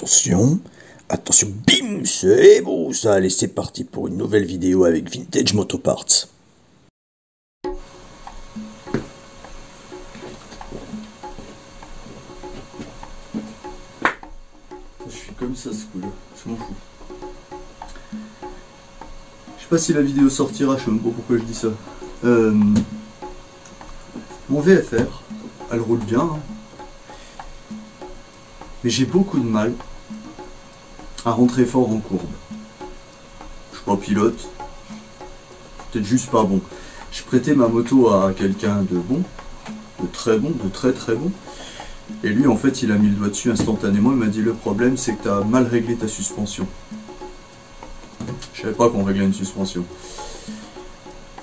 Attention, attention, bim, c'est beau ça. Allez, c'est parti pour une nouvelle vidéo avec Vintage Moto Parts. Je suis comme ça ce coup-là, je m'en fous. Je sais pas si la vidéo sortira, je sais même pas pourquoi je dis ça. Mon VFR, elle roule bien, hein. Mais j'ai beaucoup de mal à rentrer fort en courbe. Je suis pas pilote, peut-être juste pas bon. Je prêtais ma moto à quelqu'un de bon, de très bon, de très très bon. Et lui en fait il a mis le doigt dessus instantanément, il m'a dit le problème c'est que tu as mal réglé ta suspension. Je savais pas qu'on réglait une suspension.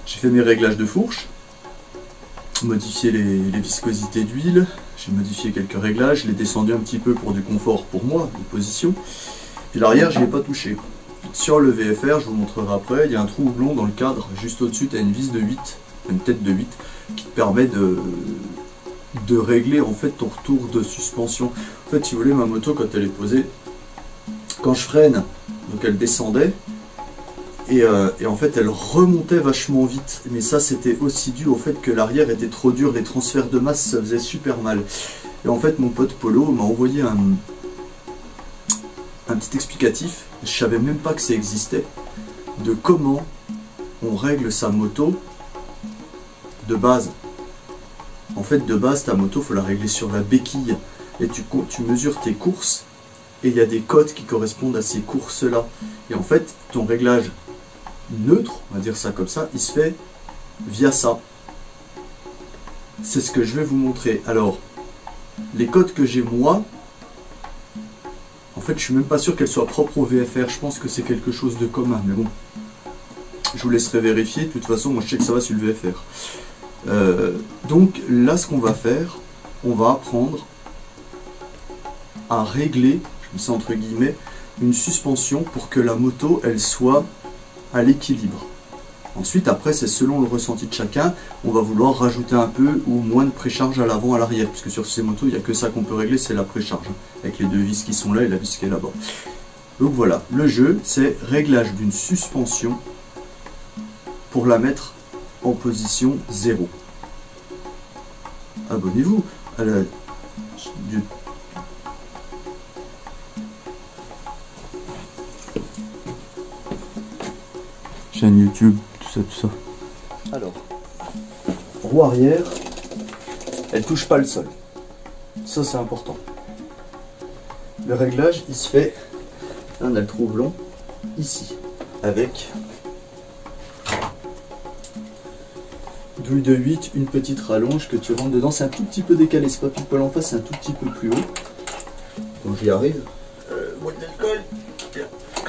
J'ai fait mes réglages de fourche, modifié les viscosités d'huile, j'ai modifié quelques réglages, je l'ai descendu un petit peu pour du confort pour moi, de position. Puis l'arrière je l'ai pas touché. Sur le VFR, je vous montrerai après, il y a un trou houblon dans le cadre, juste au-dessus tu as une vis de 8, une tête de 8, qui te permet de régler en fait ton retour de suspension. En fait si vous voulez, ma moto quand elle est posée, quand je freine, donc elle descendait, et en fait elle remontait vachement vite, mais ça c'était aussi dû au fait que l'arrière était trop dur, les transferts de masse ça faisait super mal. Et en fait mon pote Polo m'a envoyé un petit explicatif, je savais même pas que ça existait, de comment on règle sa moto de base. En fait de base ta moto faut la régler sur la béquille, et tu mesures tes courses, et il y a des codes qui correspondent à ces courses là, et en fait ton réglage neutre, on va dire ça comme ça, il se fait via ça. C'est ce que je vais vous montrer. Alors, les codes que j'ai moi, en fait je suis même pas sûr qu'elles soient propres au VFR, je pense que c'est quelque chose de commun, mais bon, je vous laisserai vérifier, de toute façon moi je sais que ça va sur le VFR. Donc là ce qu'on va faire, on va apprendre à régler, je mets ça entre guillemets, une suspension pour que la moto elle soit à l'équilibre. Ensuite après c'est selon le ressenti de chacun, on va vouloir rajouter un peu ou moins de précharge à l'avant, à l'arrière, puisque sur ces motos il n'y a que ça qu'on peut régler, c'est la précharge, avec les deux vis qui sont là et la vis qui est là-bas. Donc voilà, le jeu c'est réglage d'une suspension pour la mettre en position 0. Abonnez-vous à la chaîne YouTube, tout ça. Alors, roue arrière, elle touche pas le sol. Ça c'est important. Le réglage il se fait, là on a le trou blanc, ici, avec douille de 8, une petite rallonge que tu rentres dedans, c'est un tout petit peu décalé, c'est pas pile poil en face, c'est un tout petit peu plus haut. Donc j'y arrive. Boîte d'alcool,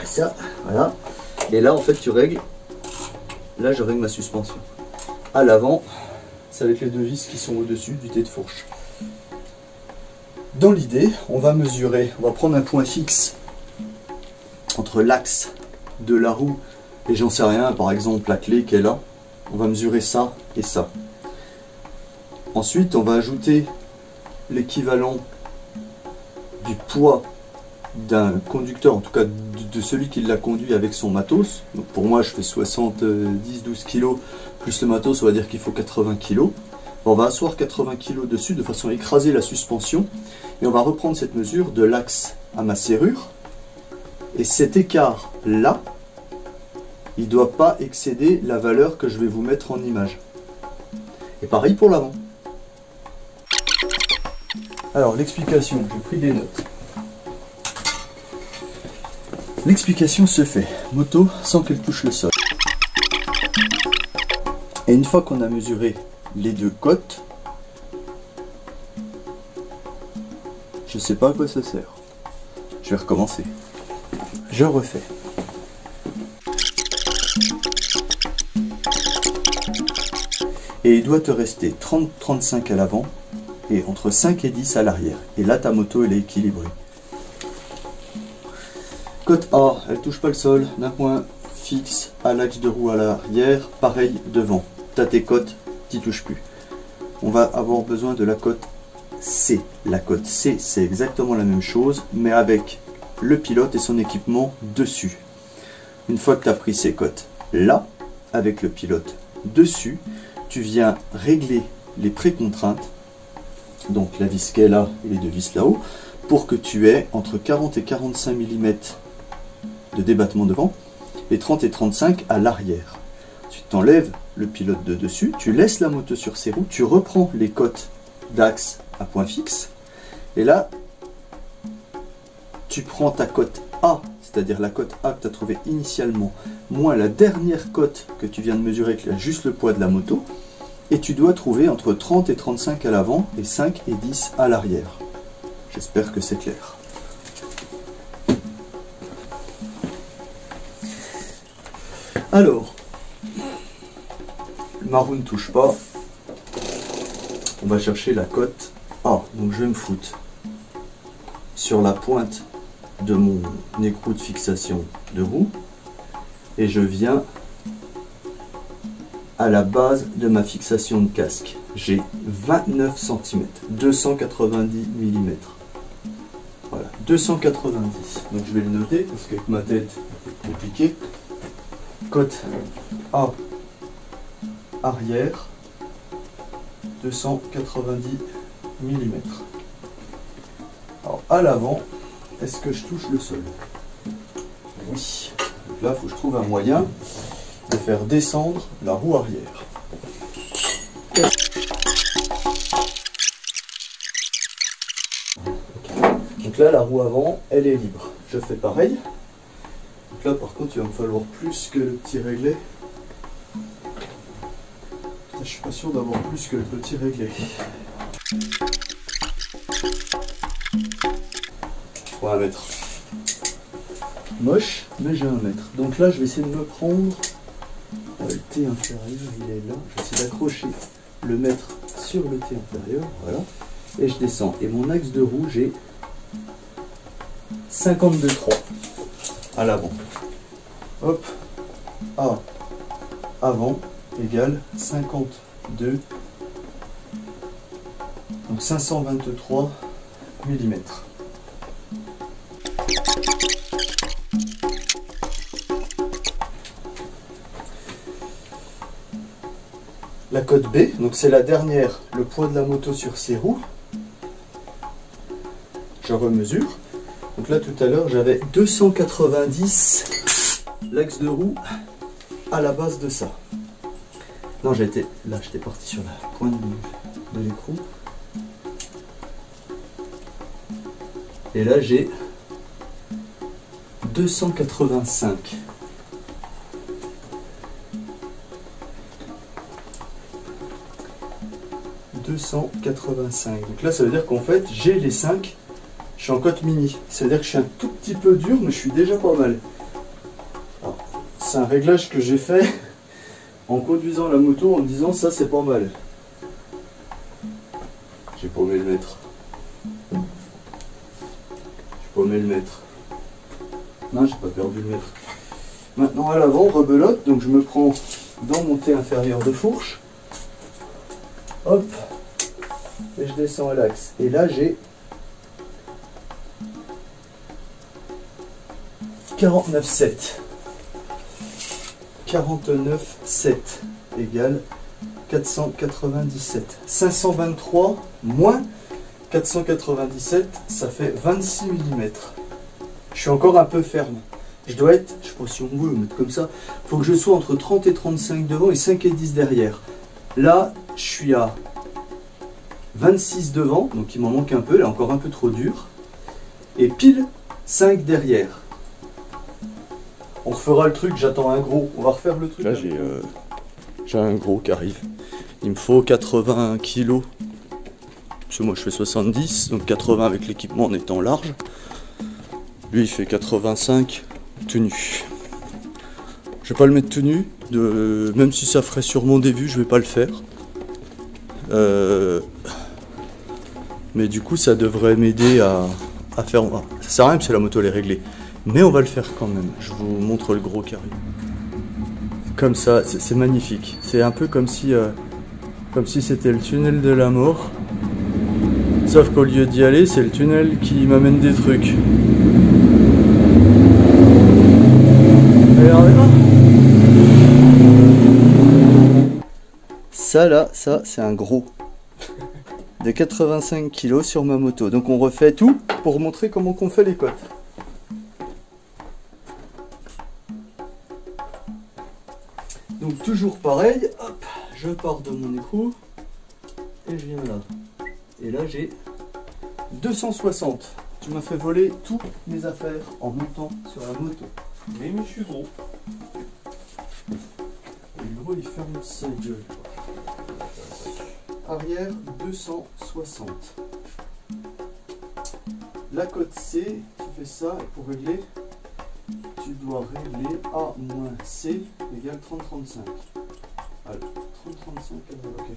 ça, voilà. Et là en fait tu règles, là je règle ma suspension. À l'avant, c'est avec les deux vis qui sont au-dessus du dé de fourche. Dans l'idée, on va mesurer, on va prendre un point fixe entre l'axe de la roue et j'en sais rien, par exemple la clé qui est là. On va mesurer ça et ça. Ensuite, on va ajouter l'équivalent du poids d'un conducteur, en tout cas de celui qui l'a conduit avec son matos. Donc pour moi, je fais 70-12 kg plus le matos, on va dire qu'il faut 80 kg. On va asseoir 80 kg dessus de façon à écraser la suspension. Et on va reprendre cette mesure de l'axe à ma serrure. Et cet écart là, il ne doit pas excéder la valeur que je vais vous mettre en image. Et pareil pour l'avant. Alors l'explication, j'ai pris des notes. L'explication se fait, moto sans qu'elle touche le sol. Et une fois qu'on a mesuré les deux côtes, je ne sais pas à quoi ça sert. Je vais recommencer. Je refais. Et il doit te rester 30-35 à l'avant et entre 5 et 10 à l'arrière. Et là, ta moto, elle est équilibrée. Côte A, elle touche pas le sol, d'un point fixe à l'axe de roue à l'arrière, pareil devant. Tu as tes côtes, tu n'y touches plus. On va avoir besoin de la côte C. La côte C, c'est exactement la même chose, mais avec le pilote et son équipement dessus. Une fois que tu as pris ces cotes là, avec le pilote dessus, tu viens régler les précontraintes, donc la vis qui est là et les deux vis là-haut, pour que tu aies entre 40 et 45 mm de débattement devant et 30 et 35 à l'arrière. Tu t'enlèves le pilote de dessus, tu laisses la moto sur ses roues, tu reprends les cotes d'axe à point fixe, et là, tu prends ta cote A, c'est-à-dire la cote A que tu as trouvée initialement, moins la dernière cote que tu viens de mesurer, qui a juste le poids de la moto, et tu dois trouver entre 30 et 35 à l'avant et 5 et 10 à l'arrière. J'espère que c'est clair. Alors, le marron ne touche pas. On va chercher la cote A. Donc je vais me foutre sur la pointe de mon écrou de fixation de roue et je viens à la base de ma fixation de casque. J'ai 29 cm, 290 mm. Voilà, 290. Donc je vais le noter parce qu'avec ma tête, c'est compliqué. Cote A arrière, 290 mm. Alors à l'avant, est-ce que je touche le sol? Oui. Donc là, il faut que je trouve un moyen de faire descendre la roue arrière. Donc là, la roue avant, elle est libre. Je fais pareil. Donc là, par contre, il va me falloir plus que le petit réglé. Je suis pas sûr d'avoir plus que le petit réglé. 3 mètres. Moche, mais j'ai 1 mètre. Donc là, je vais essayer de me prendre le T inférieur, il est là. Je vais essayer d'accrocher le mètre sur le T inférieur, voilà. Et je descends. Et mon axe de roue, j'ai 52,3 à l'avant. Hop, A avant égale 52, donc 523 mm. La cote B, donc c'est la dernière, le poids de la moto sur ses roues. Je remesure. Donc là tout à l'heure j'avais 290 l'axe de roue à la base de ça. Non, j'étais parti sur la pointe de l'écrou. Et là j'ai 285. Donc là ça veut dire qu'en fait j'ai les 5, je suis en cote mini. Ça veut dire que je suis un tout petit peu dur, mais je suis déjà pas mal. C'est un réglage que j'ai fait en conduisant la moto en me disant ça c'est pas mal. J'ai paumé le mètre. Non, j'ai pas perdu le mètre. Maintenant à l'avant, rebelote, donc je me prends dans mon T inférieur de fourche. Hop. Et je descends à l'axe. Et là j'ai 49,7. 49,7 égale 497. 523 moins 497, ça fait 26 mm. Je suis encore un peu ferme. Je dois être, je sais pas si on veut le mettre comme ça, il faut que je sois entre 30 et 35 devant et 5 et 10 derrière. Là, je suis à 26 devant, donc il m'en manque un peu, là encore un peu trop dur. Et pile 5 derrière. On refera le truc, j'attends un gros. On va refaire le truc. Là, j'ai un gros qui arrive. Il me faut 80 kg. Parce que moi, je fais 70, donc 80 avec l'équipement en étant large. Lui, il fait 85 tout nu. Je vais pas le mettre tout nu. Même si ça ferait sûrement des vues, je vais pas le faire. Mais du coup, ça devrait m'aider à faire... Ça sert à rien parce que la moto elle est réglée. Mais on va le faire quand même. Je vous montre le gros carré. Comme ça, c'est magnifique. C'est un peu comme si c'était le tunnel de la mort. Sauf qu'au lieu d'y aller, c'est le tunnel qui m'amène des trucs. Ça là, ça c'est un gros de 85 kg sur ma moto. Donc on refait tout pour montrer comment qu'on fait les cotes. Donc toujours pareil, hop, je pars de mon écrou et je viens là. Et là j'ai 260. Tu m'as fait voler toutes mes affaires en montant sur la moto. Mais je suis gros. Et le gros il ferme sa gueule. Arrière 260. La cote C, tu fais ça et pour régler, tu dois régler A moins C égale 30-35. Allez, 30-35, ok.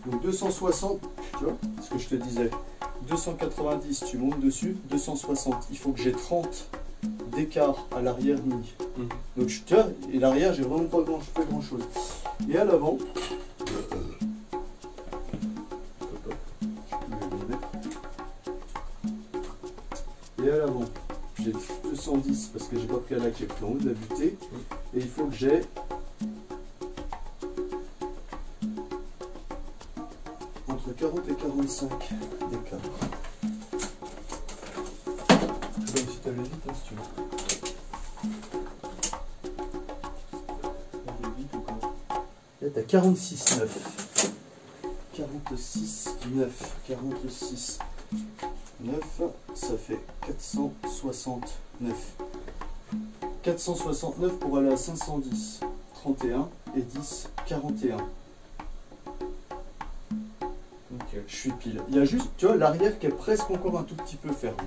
Donc 260, tu vois, ce que je te disais. 290, tu montes dessus, 260. Il faut que j'ai 30 d'écart à l'arrière mini. Donc tu vois, et l'arrière, j'ai vraiment pas grand chose. Et à l'avant, et à l'avant, j'ai 210 parce que j'ai pas pris à la qui est plus en haut de la butée. Et il faut que j'ai entre 40 et 45 d'écart. Comme si tu avais vite, hein, si tu veux. Là, tu as 46,9. 46,9. 46,9. 9, ça fait 469. 469 pour aller à 510. 31 et 10, 41. Ok. Je suis pile. Il y a juste, tu vois, l'arrière qui est presque encore un tout petit peu fermé.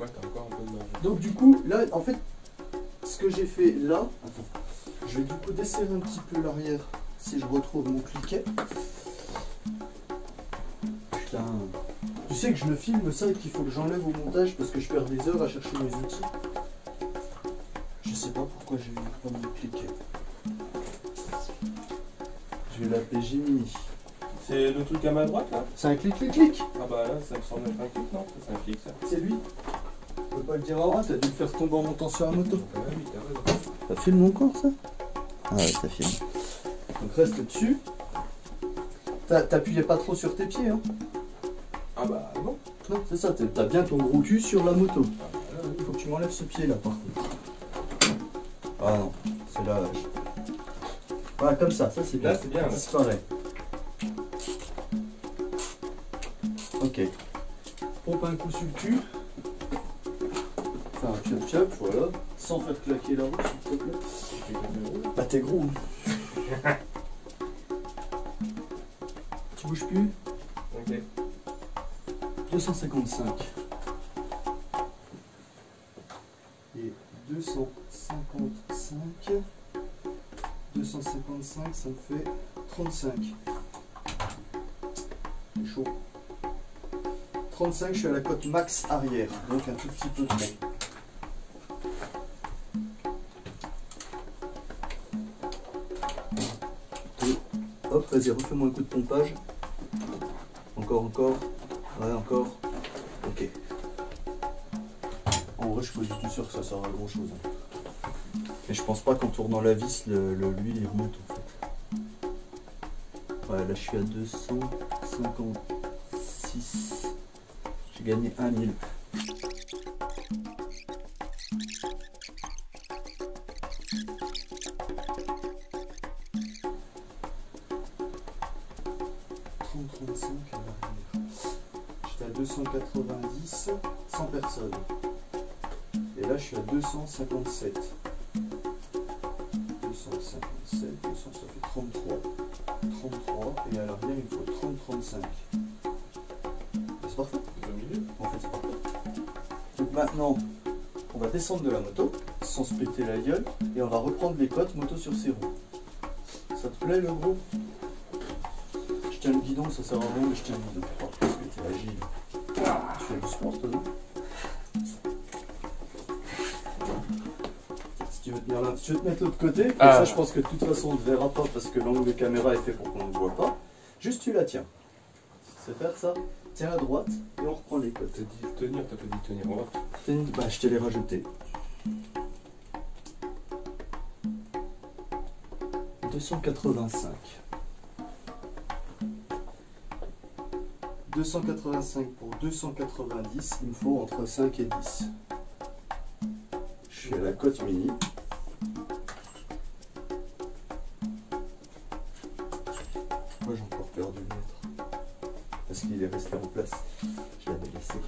Ouais, t'as encore un peu de marge. Donc du coup, là, en fait, ce que j'ai fait là, attends, je vais du coup desserrer un petit peu l'arrière si je retrouve mon cliquet. Putain. Tu sais que je me filme ça et qu'il faut que j'enlève au montage parce que je perds des heures à chercher mes outils. Je sais pas pourquoi j'ai pas mon cliquet. Je vais l'appeler Gemini. C'est le truc à ma droite là? C'est un clic. Ah bah là, ça me semble être un clic, non? C'est un clic ça. C'est lui. Je peux pas le dire à moi, t'as dû le faire tomber en montant sur la moto. Ah oui, t'as raison. Ça filme encore ça? Ah ouais, ça filme. Donc reste dessus. T'appuyais pas trop sur tes pieds, hein? Ah bah non. Non, c'est ça, t'as bien ton gros cul sur la moto. Ah, là, oui. Il faut que tu m'enlèves ce pied là par contre. Ah non, c'est là. Voilà, comme ça c'est bien. Là, c'est bien, là. Ça disparaît. Ok. Pompe un coup sur le cul. Enfin, un piop, voilà. Sans faire claquer la roue, s'il te plaît. Bah, t'es gros. Tu bouges plus? Ok. 255. Et 255. 255, ça me fait 35. C'est chaud. 35, je suis à la cote max arrière, donc un tout petit peu de temps. Et hop, vas-y, refais-moi un coup de pompage. Encore. Ouais, encore. Ok. En vrai, je suis pas du tout sûr que ça sert à grand chose. Et je pense pas qu'en tournant la vis, l'huile il remonte en fait. Ouais, là je suis à 256. J'ai gagné 1000. J'étais à 290, 100 personnes. Et là je suis à 257. 257, 200, ça fait 33. 33, et à l'arrière il faut 30, 35. C'est parfait. Au milieu. En fait, c'est parfait. Donc maintenant, on va descendre de la moto, sans se péter la gueule, et on va reprendre les cotes moto sur ses roues. Ça te plaît le gros? Je tiens le guidon, ça sert à rien, mais je tiens le guidon. Oh, parce que t'es agile. Tu fais du sport, toi, non? Si tu veux tenir là, si tu veux te mettre de l'autre côté, comme ça je pense que de toute façon on ne verra pas parce que l'angle de caméra est fait pour qu'on ne voit pas. Juste tu la tiens. C'est faire ça. Tiens à droite et on reprend les cotes. T'as dit tenir, t'as pas dit tenir. On va. Bah, je te l'ai rajouté. 285. 285 pour 290, il me faut entre 5 et 10. Je suis à la cote mini. Moi j'ai encore perdu le mètre. Parce qu'il est resté en place. Je l'avais laissé.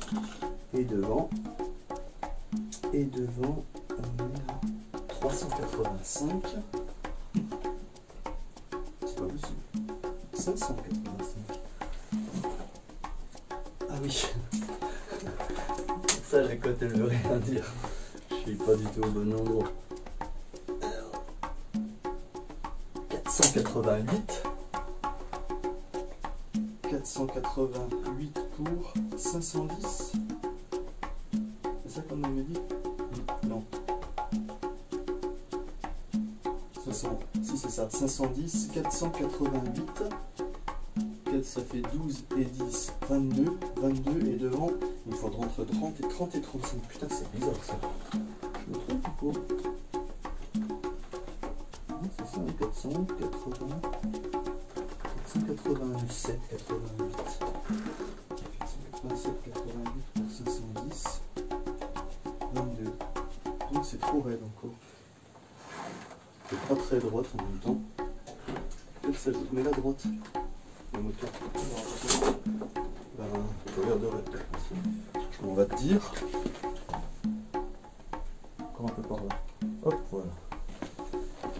Et devant, on est à 385. C'est pas possible. 585. Ah oui. Ça, j'ai coté, elle veut rien dire. Je suis pas du tout au bon endroit. Alors, 488. 488 pour 510. C'est ça qu'on avait dit? Non. 500. Si c'est ça. 510, 488. 4, ça fait 12 et 10, 22. 22 et devant, il faudra entre 30 et 35. Putain, c'est bizarre ça. Je me trompe ou pas? Non, c'est ça, 480. 487, 88. 487, 88 pour 510. 22. Donc c'est trop raide encore. C'est pas très droite en même temps. Peut-être ça joue. Mais la droite. Le moteur. Ben, je regarderai. On va te dire. Encore un peu par là. Hop, voilà.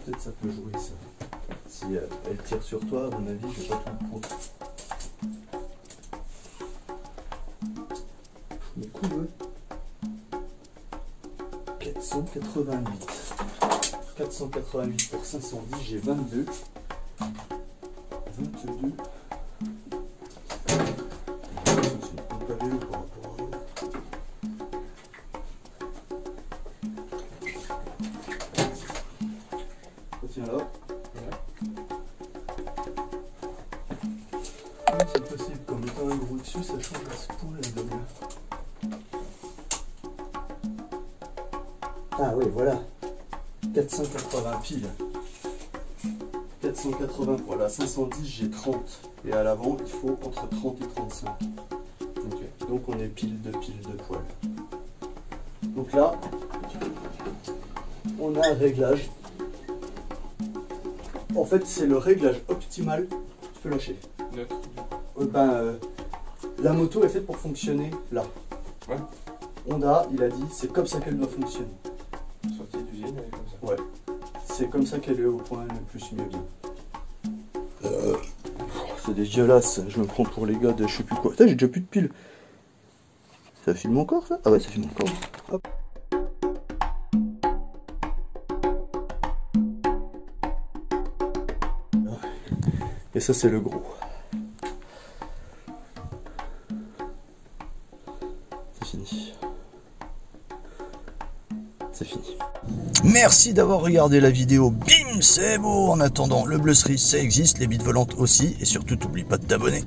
Peut-être ça peut jouer ça. Si elle tire sur toi, à mon avis, je vais pas t'en prendre. Mais cool, ouais. 488. 488 pour 510, j'ai 22. 22. C'est pas vélo par rapport à l'autre. Tiens là. C'est possible, comme étant un gros dessus, ça change à ce point la double. Ah oui, voilà. 480 piles. 480 pour la 510, j'ai 30. Et à l'avant, il faut entre 30 et 35. Okay. Donc on est pile de poil. Donc là, on a un réglage. En fait, c'est le réglage optimal. Tu peux lâcher. Neutre. La moto est faite pour fonctionner là. Ouais. Honda, il a dit, c'est comme ça qu'elle doit fonctionner. Sortie d'usine, elle est comme ça. Ouais. C'est comme ça qu'elle est au point le plus mieux bien. C'est dégueulasse. Je me prends pour les gars de je sais plus quoi. Putain, j'ai déjà plus de piles. Ça filme encore ça? Ah ouais, ça filme encore. Hop. Et ça, c'est le gros. C'est fini. C'est fini. Merci d'avoir regardé la vidéo. Bim, c'est beau. En attendant, le bleu cerise, ça existe, les bites volantes aussi. Et surtout, n'oublie pas de t'abonner.